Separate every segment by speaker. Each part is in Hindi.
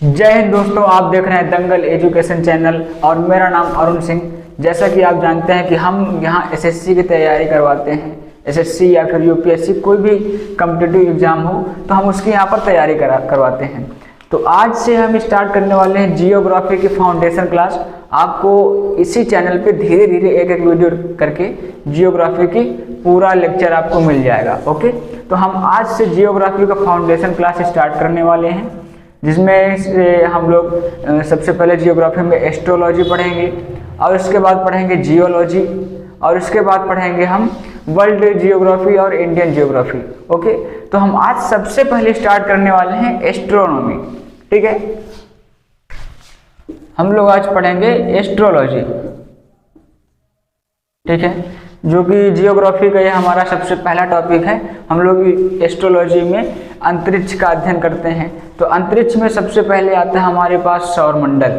Speaker 1: जय हिंद दोस्तों, आप देख रहे हैं दंगल एजुकेशन चैनल और मेरा नाम अरुण सिंह। जैसा कि आप जानते हैं कि हम यहाँ एसएससी की तैयारी करवाते हैं। एसएससी या फिर यूपीएससी कोई भी कॉम्पिटिटिव एग्जाम हो तो हम उसकी यहाँ पर तैयारी करवाते हैं। तो आज से हम स्टार्ट करने वाले हैं जियोग्राफी की फाउंडेशन क्लास। आपको इसी चैनल पे धीरे धीरे एक एक वीडियो करके जियोग्राफी की पूरा लेक्चर आपको मिल जाएगा। ओके, तो हम आज से जियोग्राफी का फाउंडेशन क्लास स्टार्ट करने वाले हैं, जिसमें हम लोग सबसे पहले जियोग्राफी में एस्ट्रोलॉजी पढ़ेंगे और उसके बाद पढ़ेंगे जियोलॉजी और उसके बाद पढ़ेंगे हम वर्ल्ड जियोग्राफी और इंडियन जियोग्राफी। ओके, तो हम आज सबसे पहले स्टार्ट करने वाले हैं एस्ट्रोनॉमी। ठीक है, हम लोग आज पढ़ेंगे एस्ट्रोलॉजी। ठीक है, जो कि जियोग्राफी का ये हमारा सबसे पहला टॉपिक है। हम लोग एस्ट्रोलॉजी में अंतरिक्ष का अध्ययन करते हैं। तो अंतरिक्ष में सबसे पहले आता है हमारे पास सौरमंडल।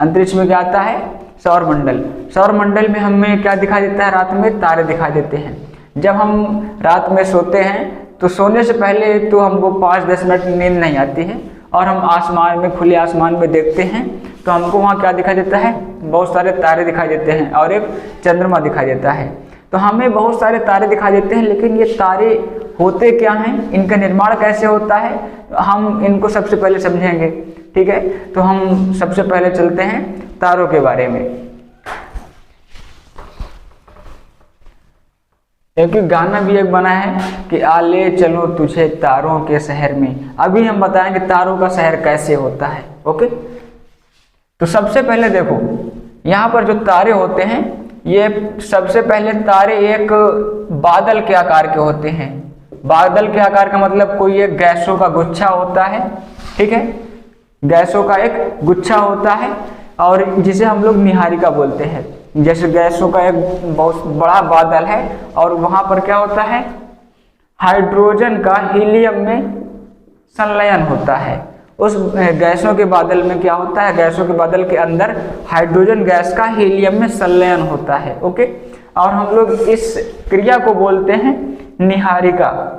Speaker 1: अंतरिक्ष में क्या आता है? सौरमंडल। सौरमंडल में हमें क्या दिखाई देता है? रात में तारे दिखाई देते हैं। जब हम रात में सोते हैं तो सोने से पहले तो हमको 5-10 मिनट नींद नहीं आती है और हम आसमान में, खुले आसमान में देखते हैं तो हमको वहाँ क्या दिखाई देता है? बहुत सारे तारे दिखाई देते हैं और एक चंद्रमा दिखाई देता है। तो हमें बहुत सारे तारे दिखाई देते हैं, लेकिन ये तारे होते क्या हैं, इनका निर्माण कैसे होता है, हम इनको सबसे पहले समझेंगे। ठीक है, तो हम सबसे पहले चलते हैं तारों के बारे में। क्योंकि गाना भी एक बना है कि आ ले चलो तुझे तारों के शहर में। अभी हम बताएंगे तारों का शहर कैसे होता है। ओके, तो सबसे पहले देखो यहाँ पर जो तारे होते हैं, ये सबसे पहले तारे एक बादल के आकार के होते हैं। बादल के आकार का मतलब कोई एक गैसों का गुच्छा होता है। ठीक है, गैसों का एक गुच्छा होता है और जिसे हम लोग निहारिका बोलते हैं। जैसे गैसों का एक बहुत बड़ा बादल है और वहां पर क्या होता है? हाइड्रोजन का हीलियम में संलयन होता है। उस गैसों के बादल में क्या होता है? गैसों के बादल के अंदर हाइड्रोजन गैस का हीलियम में संलयन होता है। ओके, और हम लोग इस क्रिया को बोलते हैं निहारिका।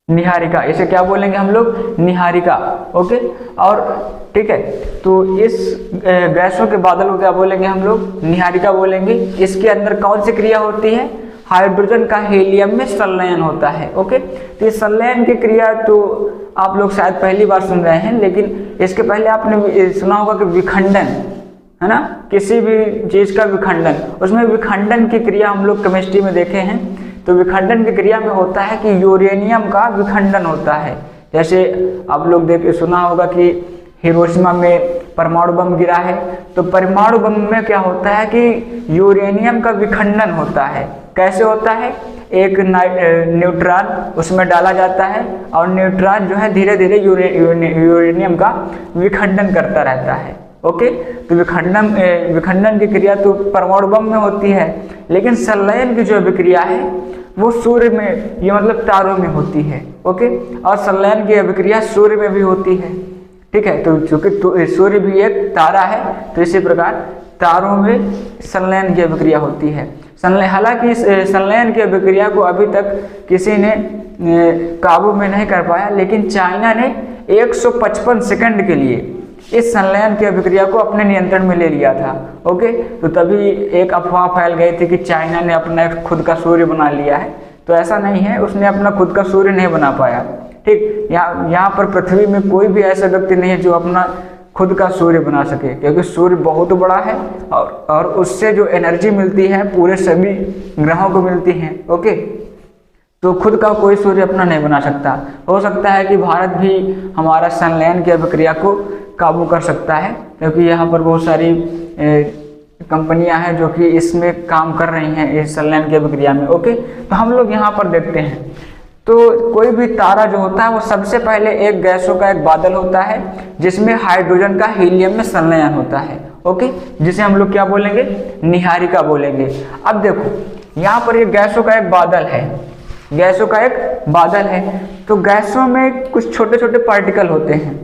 Speaker 1: निहारिका, इसे क्या बोलेंगे हम लोग? निहारिका। ओके, और ठीक है, तो इस गैसों के बादल को क्या बोलेंगे हम लोग? निहारिका बोलेंगे। इसके अंदर कौन सी क्रिया होती है? हाइड्रोजन का हीलियम में संलयन होता है। ओके, तो इस संलयन की क्रिया तो आप लोग शायद पहली बार सुन रहे हैं, लेकिन इसके पहले आपने सुना होगा कि विखंडन, है ना, किसी भी चीज का विखंडन, उसमें विखंडन की क्रिया हम लोग केमिस्ट्री में देखे हैं। तो विखंडन की क्रिया में होता है कि यूरेनियम का विखंडन होता है। जैसे आप लोग सुना होगा कि हिरोशिमा में परमाणु बम गिरा है, तो परमाणु बम में क्या होता है कि यूरेनियम का विखंडन होता है। कैसे होता है? एक न्यूट्रॉन उसमें डाला जाता है और न्यूट्रॉन जो है धीरे धीरे यूरेनियम का विखंडन करता रहता है। ओके, तो विखंडन की क्रिया तो परमाणु बम में होती है, लेकिन संलयन की जो अभिक्रिया है वो सूर्य में, ये मतलब तारों में होती है। ओके, और संलयन की अभिक्रिया सूर्य में भी होती है। ठीक है, तो चूंकि सूर्य भी एक तारा है, तो इसी प्रकार तारों में संलयन की अभिक्रिया होती है। हालांकि इस संलयन की अभिक्रिया को अभी तक किसी ने काबू में नहीं कर पाया, लेकिन चाइना ने 155 सेकंड के लिए इस संलयन की अभिक्रिया को अपने नियंत्रण में ले लिया था। ओके, तो तभी एक अफवाह फैल गई थी कि चाइना ने अपना खुद का सूर्य बना लिया है। तो ऐसा नहीं है, उसने अपना खुद का सूर्य नहीं बना पाया। ठीक, यहाँ पर पृथ्वी में कोई भी ऐसा व्यक्ति नहीं है जो अपना खुद का सूर्य बना सके, क्योंकि सूर्य बहुत बड़ा है और उससे जो एनर्जी मिलती है पूरे सभी ग्रहों को मिलती है। ओके, तो खुद का कोई सूर्य अपना नहीं बना सकता। हो सकता है कि भारत भी हमारा संलयन की अभिक्रिया को काबू कर सकता है, क्योंकि यहाँ पर बहुत सारी कंपनियां हैं जो कि इसमें काम कर रही हैं इस संलयन की अभिक्रिया में। ओके, तो हम लोग यहाँ पर देखते हैं, तो कोई भी तारा जो होता है वो सबसे पहले एक गैसों का एक बादल होता है जिसमें हाइड्रोजन का हीलियम में संलयन होता है। ओके, जिसे हम लोग क्या बोलेंगे? निहारिका बोलेंगे। अब देखो यहाँ पर एक गैसों का एक बादल है, गैसों का एक बादल है। तो गैसों में कुछ छोटे छोटे पार्टिकल होते हैं,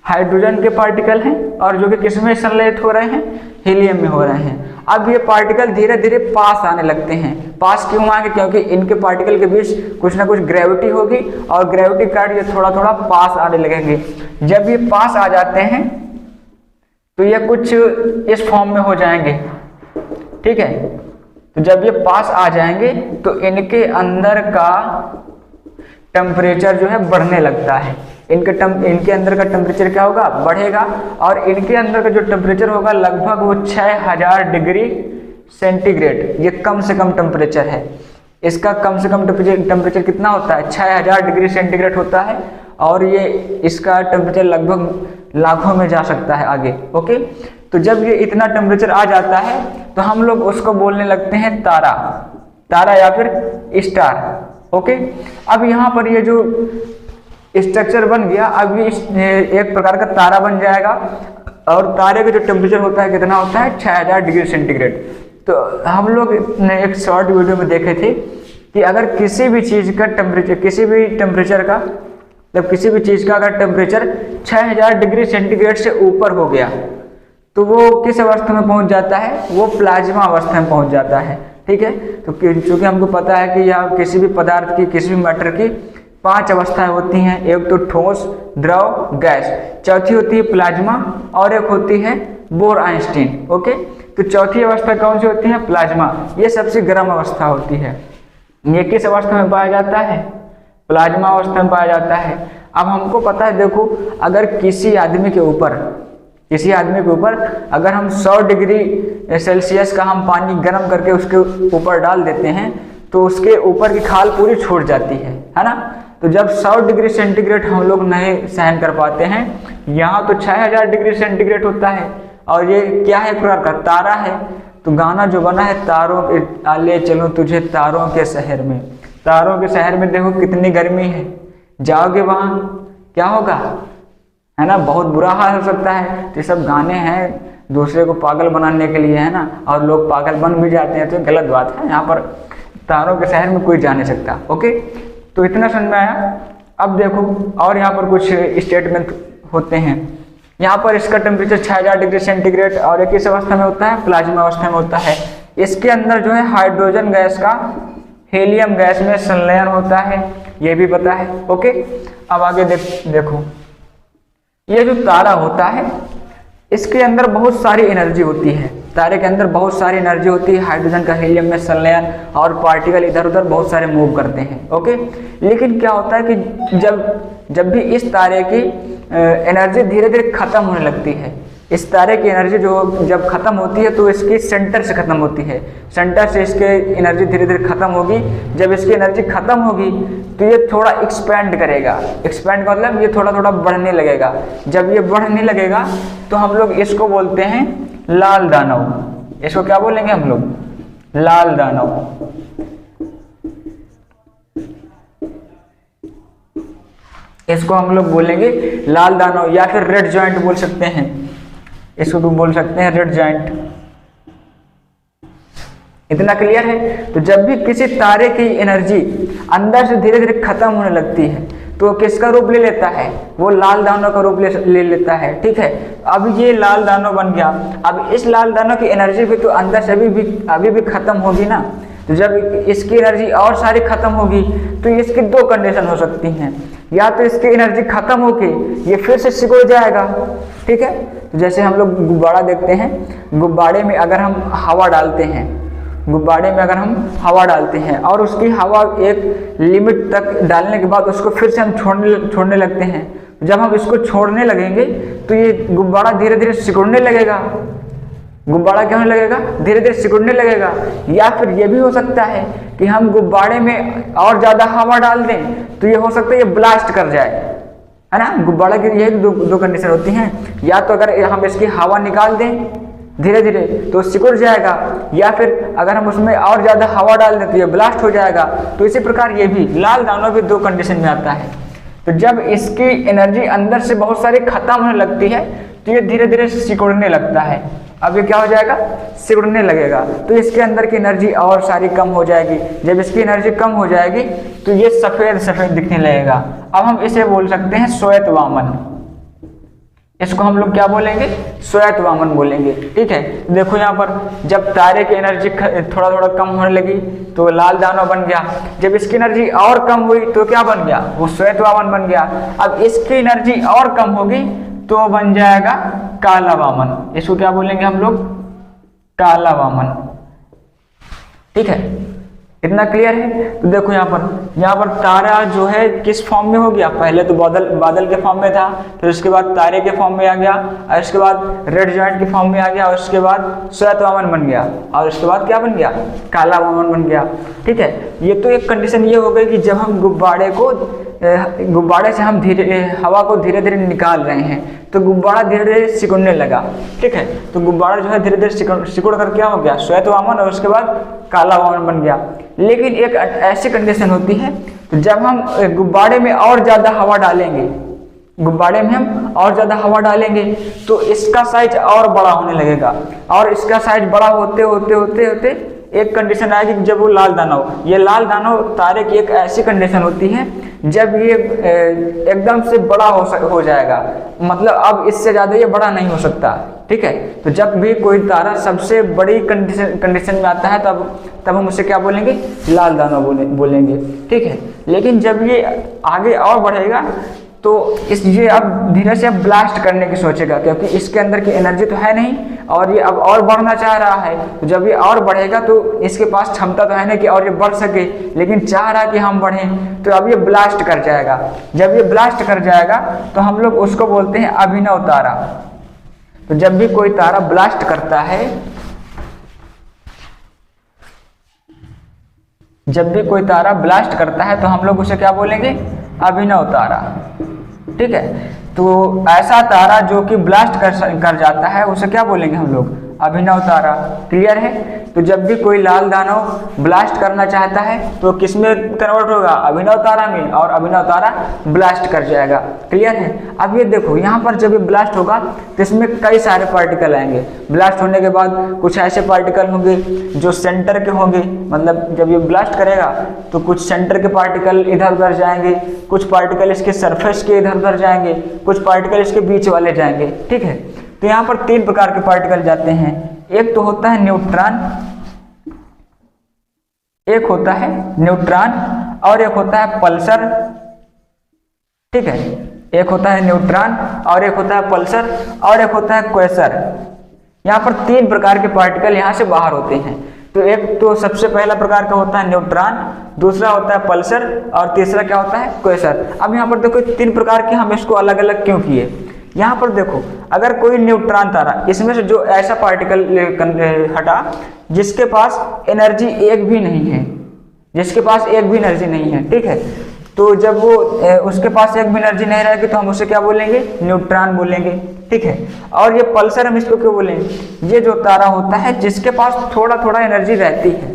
Speaker 1: हाइड्रोजन के पार्टिकल हैं और जो कि किसमें संलयित हो रहे हैं, हीलियम में हो रहे हैं। अब ये पार्टिकल धीरे धीरे पास आने लगते हैं। पास क्यों आएंगे, क्योंकि इनके पार्टिकल के बीच कुछ ना कुछ ग्रेविटी होगी और ग्रेविटी के कारण ये थोड़ा थोड़ा पास आने लगेंगे। जब ये पास आ जाते हैं तो ये कुछ इस फॉर्म में हो जाएंगे, ठीक है। तो जब ये पास आ जाएंगे तो इनके अंदर का टेम्परेचर जो है बढ़ने लगता है। इनके अंदर का टेम्परेचर क्या होगा, बढ़ेगा, और इनके अंदर का जो टेम्परेचर होगा लगभग वो 6000 डिग्री सेंटीग्रेड। ये कम से कम टेम्परेचर है, इसका कम से कम टेम्परेचर कितना होता है, 6000 डिग्री सेंटीग्रेड होता है, और ये इसका टेम्परेचर लगभग लाखों में जा सकता है आगे, ओके। तो जब ये इतना टेम्परेचर आ जाता है तो हम लोग उसको बोलने लगते हैं तारा, तारा या फिर स्टार, ओके। अब यहाँ पर ये जो स्ट्रक्चर बन गया, अब ये एक प्रकार का तारा बन जाएगा, और तारे का जो टेम्परेचर होता है कितना होता है, 6000 डिग्री सेंटीग्रेड। तो हम लोग ने एक शॉर्ट वीडियो में देखे थे कि अगर किसी भी चीज़ का टेम्परेचर, किसी भी टेम्परेचर का, जब किसी भी चीज़ का अगर टेम्परेचर 6000 डिग्री सेंटीग्रेड से ऊपर हो गया तो वो किस अवस्था में पहुंच जाता है, वो प्लाज्मा अवस्था में पहुंच जाता है, ठीक है। तो चूंकि हमको पता है कि यह किसी भी पदार्थ की, किसी भी मैटर की 5 अवस्थाएं होती हैं, एक तो ठोस, द्रव, गैस, चौथी होती है प्लाज्मा, और एक होती है बोर आइंस्टीन, ओके। तो चौथी अवस्था कौन सी होती है, प्लाज्मा। ये सबसे गर्म अवस्था होती है। ये किस अवस्था में पाया जाता है, प्लाज्मा अवस्था में पाया जाता है। अब हमको पता है, देखो, अगर किसी आदमी के ऊपर अगर हम 100 डिग्री सेल्सियस का हम पानी गर्म करके उसके ऊपर डाल देते हैं तो उसके ऊपर की खाल पूरी छूट जाती है ना। तो जब 100 डिग्री सेंटीग्रेड हम लोग नहीं सहन कर पाते हैं, यहाँ तो 6000 डिग्री सेंटीग्रेड होता है, और ये क्या है, प्रकार का तारा है। तो गाना जो बना है, तारों के ले चलो तुझे तारों के शहर में, तारों के शहर में देखो कितनी गर्मी है, जाओगे वहाँ क्या होगा, है ना, बहुत बुरा हाल हो सकता है। तो ये सब गाने हैं दूसरे को पागल बनाने के लिए, है ना, और लोग पागल बन भी जाते हैं, तो गलत बात है। यहाँ पर तारों के शहर में कोई जा नहीं सकता, ओके। तो इतना समझ में आया। अब देखो, और यहाँ पर कुछ स्टेटमेंट होते हैं। यहाँ पर इसका टेम्परेचर 6000 डिग्री सेंटीग्रेड, और एक किस अवस्था में होता है, प्लाज्मा अवस्था में होता है। इसके अंदर जो है हाइड्रोजन गैस का हीलियम गैस में संलयन होता है, ये भी पता है, ओके। अब आगे देखो, ये जो तारा होता है इसके अंदर बहुत सारी एनर्जी होती है। तारे के अंदर बहुत सारी एनर्जी होती है, हाइड्रोजन का हीलियम में संलयन, और पार्टिकल इधर उधर बहुत सारे मूव करते हैं, ओके। लेकिन क्या होता है कि जब भी इस तारे की एनर्जी धीरे धीरे खत्म होने लगती है, इस तारे की एनर्जी जो जब खत्म होती है तो इसकी सेंटर से खत्म होती है, सेंटर से इसके एनर्जी धीरे धीरे खत्म होगी। जब इसकी एनर्जी खत्म होगी तो ये थोड़ा एक्सपैंड करेगा, एक्सपैंड का मतलब ये थोड़ा थोड़ा बढ़ने लगेगा। जब ये बढ़ने लगेगा तो हम लोग इसको बोलते हैं लाल दानव। इसको क्या बोलेंगे हम लोग, लाल दानव। इसको हम लोग बोलेंगे लाल दानव, या फिर रेड जॉइंट बोल सकते हैं, इसको भी बोल सकते हैं रेड जॉइंट। इतना क्लियर है। तो जब भी किसी तारे की एनर्जी अंदर से धीरे धीरे खत्म होने लगती है तो किसका रूप ले लेता है, वो लाल दानव का रूप ले लेता है, ठीक है। अब ये लाल दानव बन गया। अब इस लाल दानव की एनर्जी भी तो अंदर से अभी भी खत्म होगी ना। तो जब इसकी एनर्जी और सारी खत्म होगी तो इसकी 2 कंडीशन हो सकती हैं, या तो इसकी एनर्जी खत्म होके ये फिर से सिकुड़ जाएगा, ठीक है। तो जैसे हम लोग गुब्बारा देखते हैं, गुब्बारे में अगर हम हवा डालते हैं, गुब्बारे में अगर हम हवा डालते हैं और उसकी हवा एक लिमिट तक डालने के बाद उसको फिर से हम छोड़ने लगते हैं, जब हम इसको छोड़ने लगेंगे तो ये गुब्बारा धीरे धीरे सिकुड़ने लगेगा। गुब्बारा क्या होने लगेगा, धीरे धीरे सिकुड़ने लगेगा। या फिर ये भी हो सकता है कि हम गुब्बारे में और ज़्यादा हवा डाल दें तो ये हो सकता है ये ब्लास्ट कर जाए, है ना। गुब्बारा की यही दो कंडीशन होती हैं, या तो अगर हम इसकी हवा निकाल दें धीरे धीरे तो सिकुड़ जाएगा, या फिर अगर हम उसमें और ज़्यादा हवा डाल दें तो ये ब्लास्ट हो जाएगा। तो इसी प्रकार ये भी लाल दानव भी 2 कंडीशन में आता है। तो जब इसकी एनर्जी अंदर से बहुत सारी खत्म होने लगती है तो ये धीरे धीरे सिकुड़ने लगता है। अब ये क्या हो जाएगा, सिकुड़ने लगेगा, तो इसके अंदर की एनर्जी और सारी कम हो जाएगी। जब इसकी एनर्जी कम हो जाएगी तो ये सफ़ेद सफ़ेद दिखने लगेगा। अब हम इसे बोल सकते हैं श्वेत वामन। इसको हम लोग क्या बोलेंगे, श्वेत वामन बोलेंगे। ठीक है, देखो यहाँ पर जब तारे की एनर्जी थोड़ा थोड़ा कम होने लगी तो लाल दानव बन गया, जब इसकी एनर्जी और कम हुई तो क्या बन गया, वो श्वेत वामन बन गया। अब इसकी एनर्जी और कम होगी तो बन जाएगा काला वामन, इसको क्या बोलेंगे हम लोग, काला वामन। ठीक है, इतना क्लियर है। तो देखो यहाँ पर तारा जो है किस फॉर्म में हो गया, पहले तो बादल के फॉर्म में था, फिर उसके बाद तारे के फॉर्म में आ गया, और उसके बाद रेड जॉइंट के फॉर्म में आ गया, और उसके बाद श्वेत वामन बन गया, और उसके बाद क्या बन गया, काला वामन बन गया। ठीक है, ये तो एक कंडीशन ये हो गई कि जब हम गुब्बारे से हम हवा को धीरे धीरे निकाल रहे हैं तो गुब्बारा धीरे धीरे सिकुड़ने लगा। ठीक है, तो गुब्बारा जो है धीरे धीरे सिकुड़ कर क्या हो गया, श्वेत वामन, और उसके बाद काला वामन बन गया। लेकिन एक ऐसी कंडीशन होती है तो जब हम गुब्बारे में और ज़्यादा हवा डालेंगे, गुब्बारे में हम और ज़्यादा हवा डालेंगे तो इसका साइज और बड़ा होने लगेगा, और इसका साइज बड़ा होते होते होते होते एक कंडीशन आएगी जब वो लाल दानव, ये लाल दानव तारे की एक ऐसी कंडीशन होती है जब ये एकदम से बड़ा हो जाएगा, मतलब अब इससे ज़्यादा ये बड़ा नहीं हो सकता। ठीक है, तो जब भी कोई तारा सबसे बड़ी कंडीशन में आता है तब हम उसे क्या बोलेंगे, लाल दानव बोलेंगे। ठीक है, लेकिन जब ये आगे और बढ़ेगा तो ये अब धीरे से ब्लास्ट करने की सोचेगा, क्योंकि इसके अंदर की एनर्जी तो है नहीं और ये अब और बढ़ना चाह रहा है। तो जब ये और बढ़ेगा तो इसके पास क्षमता तो है ना कि और ये बढ़ सके, लेकिन चाह रहा कि हम बढ़ें, तो अब ये ब्लास्ट कर जाएगा। जब ये ब्लास्ट कर जाएगा तो हम लोग उसको बोलते हैं अभिनव तारा। तो जब भी कोई तारा ब्लास्ट करता है, जब भी कोई तारा ब्लास्ट करता है तो हम लोग उसे क्या बोलेंगे, अभिनव तारा। ठीक है, तो ऐसा तारा जो कि ब्लास्ट कर जाता है उसे क्या बोलेंगे हम लोग, अभिनव तारा। क्लियर है। तो जब भी कोई लाल दानव ब्लास्ट करना चाहता है तो किस में कन्वर्ट होगा, अभिनव तारा में, और अभिनव तारा ब्लास्ट कर जाएगा। क्लियर है। अब ये देखो यहाँ पर जब ये ब्लास्ट होगा तो इसमें कई सारे पार्टिकल आएंगे। ब्लास्ट होने के बाद कुछ ऐसे पार्टिकल होंगे जो सेंटर के होंगे, मतलब जब ये ब्लास्ट करेगा तो कुछ सेंटर के पार्टिकल इधर उधर जाएंगे, कुछ पार्टिकल इसके सरफेस के इधर उधर जाएंगे, कुछ पार्टिकल इसके बीच वाले जाएंगे। ठीक है, तो यहाँ पर तीन प्रकार के पार्टिकल जाते हैं। एक तो होता है न्यूट्रॉन, एक होता है न्यूट्रॉन और एक होता है पल्सर। ठीक है, एक होता है न्यूट्रॉन और एक होता है पल्सर और एक होता है क्वेसर। यहाँ पर तीन प्रकार के पार्टिकल यहाँ से बाहर होते हैं। तो एक तो सबसे पहला प्रकार का होता है न्यूट्रॉन, दूसरा होता है पल्सर और तीसरा क्या होता है, क्वेसर। अब यहाँ पर देखो तीन प्रकार के हम इसको अलग अलग क्यों किए। यहाँ पर देखो अगर कोई न्यूट्रॉन तारा, इसमें से जो ऐसा पार्टिकल हटा जिसके पास एनर्जी एक भी नहीं है, जिसके पास एक भी एनर्जी नहीं है। ठीक है, तो जब वो उसके पास एक भी एनर्जी नहीं रहेगी तो हम उसे क्या बोलेंगे, न्यूट्रॉन बोलेंगे। ठीक है, और ये पल्सर हम इसको क्यों बोलेंगे, ये जो तारा होता है जिसके पास थोड़ा थोड़ा एनर्जी रहती है।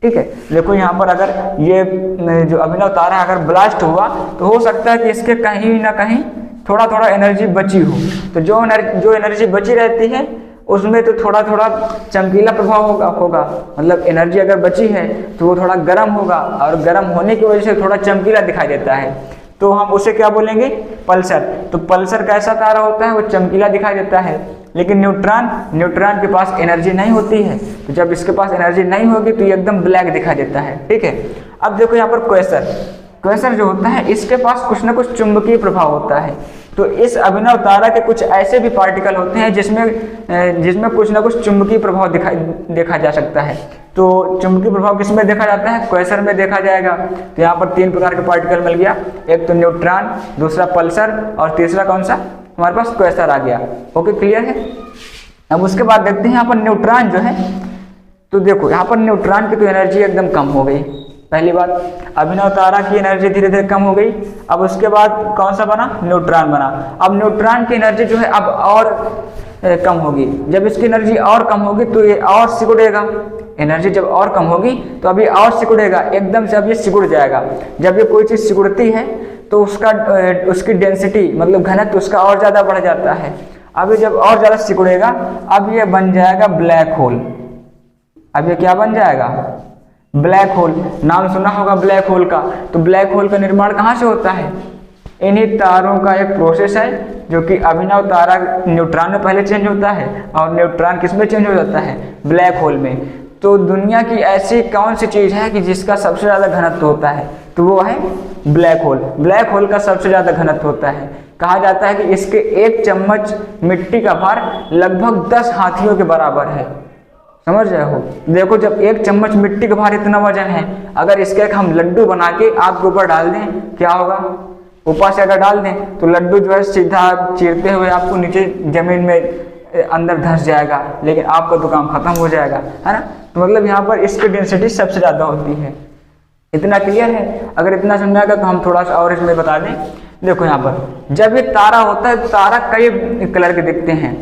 Speaker 1: ठीक है, देखो यहाँ पर अगर ये जो अभिनव तारा अगर ब्लास्ट हुआ तो हो सकता है कि इसके कहीं ना कहीं थोड़ा थोड़ा एनर्जी बची हो, तो जो एनर्जी बची रहती है उसमें तो थोड़ा थोड़ा चमकीला प्रभाव होगा, मतलब एनर्जी अगर बची है तो वो थोड़ा गर्म होगा और गर्म होने की वजह से थोड़ा चमकीला दिखाई देता है, तो हम उसे क्या बोलेंगे, पल्सर। तो पल्सर कैसा तारा होता है, वो चमकीला दिखाई देता है। लेकिन न्यूट्रॉन के पास एनर्जी नहीं होती है, तो जब इसके पास एनर्जी नहीं होगी तो ये एकदम ब्लैक दिखाई देता है। ठीक है, अब देखो यहाँ पर क्वेसर जो होता है इसके पास कुछ ना कुछ चुंबकीय प्रभाव होता है। तो इस अभिनव तारा के कुछ ऐसे भी पार्टिकल होते हैं जिसमें कुछ ना कुछ चुंबकीय प्रभाव देखा जा सकता है। तो चुंबकीय प्रभाव किसमें देखा जाता है, क्वेसर में देखा जाएगा। तो यहाँ पर तीन प्रकार के पार्टिकल मिल गया, एक तो न्यूट्रॉन, दूसरा पल्सर और तीसरा कौन सा, हमारे पास क्वेसर आ गया। ओके, क्लियर है। अब उसके बाद देखते हैं यहाँ पर न्यूट्रॉन जो है, तो देखो यहाँ पर न्यूट्रॉन की तो एनर्जी एकदम कम हो गई। पहली बात, अभिनव तारा की एनर्जी धीरे धीरे कम हो गई। अब उसके बाद कौन सा बना, न्यूट्रॉन बना। अब न्यूट्रॉन की एनर्जी जो है अब और कम होगी। जब इसकी एनर्जी और कम होगी तो ये और सिकुड़ेगा। एनर्जी जब और कम होगी तो अभी और सिकुड़ेगा, एकदम से अब ये सिकुड़ जाएगा। जब ये कोई चीज़ सिकुड़ती है तो उसकी डेंसिटी मतलब घनत्व उसका और ज़्यादा बढ़ जाता है। अभी जब और ज़्यादा सिकुड़ेगा अब ये बन जाएगा ब्लैक होल। अब ये क्या बन जाएगा, ब्लैक होल। नाम सुना होगा ब्लैक होल का। तो ब्लैक होल का निर्माण कहाँ से होता है, इन्हीं तारों का एक प्रोसेस है जो कि अभिनव तारा न्यूट्रॉन में पहले चेंज होता है और न्यूट्रॉन किस में चेंज हो जाता है, ब्लैक होल में। तो दुनिया की ऐसी कौन सी चीज़ है कि जिसका सबसे ज़्यादा घनत्व होता है, तो वो है ब्लैक होल। ब्लैक होल का सबसे ज़्यादा घनत्व होता है। कहा जाता है कि इसके एक चम्मच मिट्टी का भार लगभग 10 हाथियों के बराबर है। समझ रहे हो? देखो, जब एक चम्मच मिट्टी का भार इतना वजन है, अगर इसके एक हम लड्डू बना के आपके ऊपर डाल दें, क्या होगा? ऊपर से अगर डाल दें तो लड्डू जो है सीधा चीरते हुए आपको नीचे जमीन में अंदर धंस जाएगा, लेकिन आपका तो काम खत्म हो जाएगा, है ना। तो मतलब यहाँ पर इसकी डेंसिटी सबसे ज़्यादा होती है। इतना क्लियर है? अगर इतना समझाएगा तो हम थोड़ा सा और इसमें बता दें। देखो यहाँ पर जब ये तारा होता है, तारा कई कलर के दिखते हैं,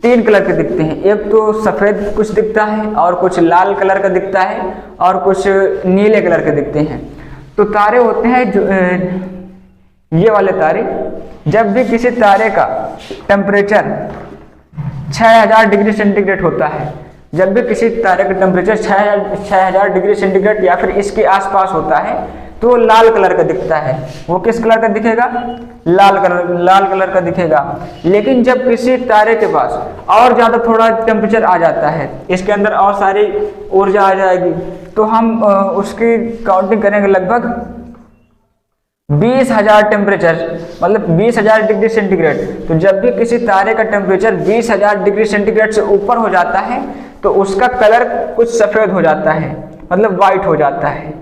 Speaker 1: 3 कलर के दिखते हैं। एक तो सफ़ेद कुछ दिखता है, और कुछ लाल कलर का दिखता है, और कुछ नीले कलर के दिखते हैं। तो तारे होते हैं जो ये वाले तारे, जब भी किसी तारे का टेम्परेचर 6000 डिग्री सेंटीग्रेड होता है, जब भी किसी तारे का टेम्परेचर 6000 डिग्री सेंटीग्रेड या फिर इसके आसपास होता है, तो लाल कलर का दिखता है। वो किस कलर का दिखेगा? लाल कलर का दिखेगा। लेकिन जब किसी तारे के पास और ज़्यादा थोड़ा टेम्परेचर आ जाता है, इसके अंदर और सारी ऊर्जा आ जाएगी, तो हम उसकी काउंटिंग करेंगे लगभग 20,000 टेम्परेचर, मतलब 20,000 डिग्री सेंटीग्रेड। तो जब भी किसी तारे का टेम्परेचर 20,000 डिग्री सेंटीग्रेड से ऊपर हो जाता है, तो उसका कलर कुछ सफ़ेद हो जाता है, मतलब वाइट हो जाता है।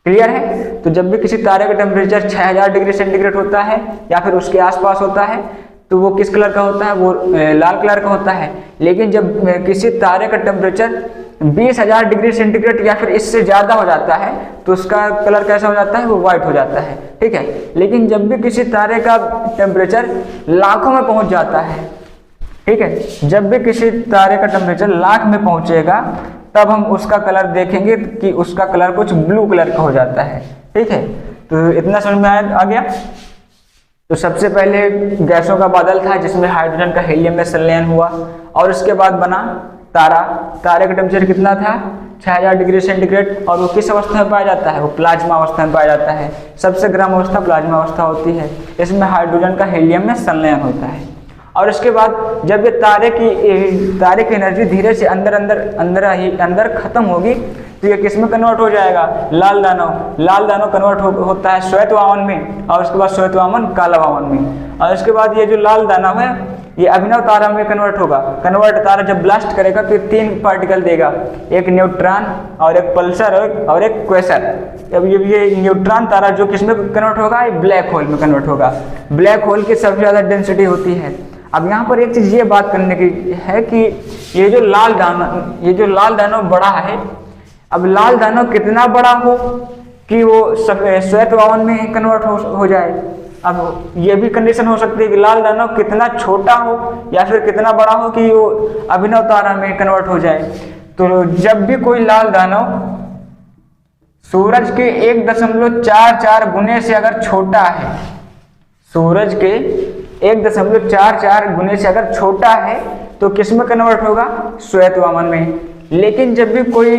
Speaker 1: क्लियर है? तो जब भी किसी तारे का टेम्परेचर 6000 डिग्री सेंटीग्रेड होता है या फिर उसके आसपास होता है, तो वो किस कलर का होता है? वो लाल कलर का होता है। लेकिन जब किसी तारे का टेम्परेचर 20,000 डिग्री सेंटीग्रेड या फिर इससे ज़्यादा हो जाता है, तो उसका कलर कैसा हो जाता है? वो वाइट हो जाता है। ठीक है? लेकिन जब भी किसी तारे का टेम्परेचर लाखों में पहुंच जाता है, ठीक है, जब भी किसी तारे का टेम्परेचर लाख में पहुंचेगा, तब हम उसका कलर देखेंगे कि उसका कलर कुछ ब्लू कलर का हो जाता है। ठीक है? तो इतना समझ में आ गया। तो सबसे पहले गैसों का बादल था जिसमें हाइड्रोजन का हीलियम में संलयन हुआ, और उसके बाद बना तारा। तारे का टेम्परेचर कितना था? 6000 डिग्री सेंटीग्रेड। और वो किस अवस्था में पाया जाता है? वो प्लाज्मा अवस्था में पाया जाता है। सबसे गर्म अवस्था प्लाज्मा अवस्था होती है। इसमें हाइड्रोजन का हीलियम में संलयन होता है। और उसके बाद जब ये तारे की एनर्जी धीरे से अंदर खत्म होगी, तो ये किस में कन्वर्ट हो जाएगा? लाल दानव कन्वर्ट होता है श्वेत वामन में, और उसके बाद श्वेत वामन काला वामन में। और उसके बाद ये जो लाल दानव है, ये अभिनव तारा में कन्वर्ट होगा। कन्वर्ट तारा जब ब्लास्ट करेगा तो 3 पार्टिकल देगा, एक न्यूट्रॉन और एक पल्सर और एक क्वेसर। अब ये न्यूट्रॉन तारा जो किस में कन्वर्ट होगा? ये ब्लैक होल में कन्वर्ट होगा। ब्लैक होल की सबसे ज़्यादा डेंसिटी होती है। अब यहाँ पर एक चीज़ ये बात करने की है कि ये जो लाल दानव बड़ा है, अब लाल दानव कितना बड़ा हो कि वो श्वेत वामन में कन्वर्ट हो जाए। अब ये भी कंडीशन हो सकती है कि लाल दानव कितना छोटा हो या फिर कितना बड़ा हो कि वो अभिनव तारा में कन्वर्ट हो जाए। तो जब भी कोई लाल दानव सूरज के 1.44 गुने से अगर छोटा है, सूरज के 1.44 गुने से अगर छोटा है, तो किस में कन्वर्ट होगा? श्वेत वामन में। लेकिन जब भी कोई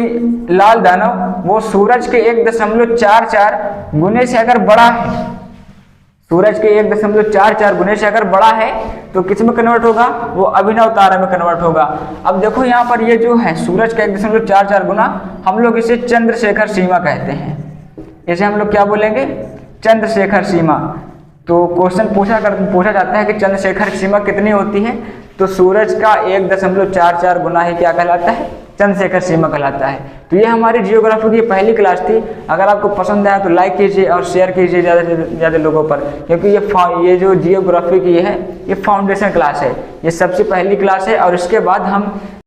Speaker 1: लाल दानव वो सूरज के 1.44 गुने से अगर बड़ा है, सूरज के 1.44 गुने से अगर बड़ा है, तो किस में कन्वर्ट होगा? वो अभिनव तारा में कन्वर्ट होगा। अब देखो यहाँ पर ये जो है सूरज का 1.44 गुना, हम लोग इसे चंद्रशेखर सीमा कहते हैं। इसे हम लोग क्या बोलेंगे? चंद्रशेखर सीमा। तो क्वेश्चन पूछा जाता है कि चंद्रशेखर सीमा कितनी होती है? तो सूरज का 1.44 गुना ही क्या कहलाता है? चंद्रशेखर सीमा कहलाता है। तो ये हमारी जियोग्राफी की पहली क्लास थी। अगर आपको पसंद आया तो लाइक कीजिए और शेयर कीजिए ज़्यादा से ज़्यादा लोगों पर, क्योंकि ये जो जियोग्राफी की है, ये फाउंडेशन क्लास है, ये सबसे पहली क्लास है। और इसके बाद हम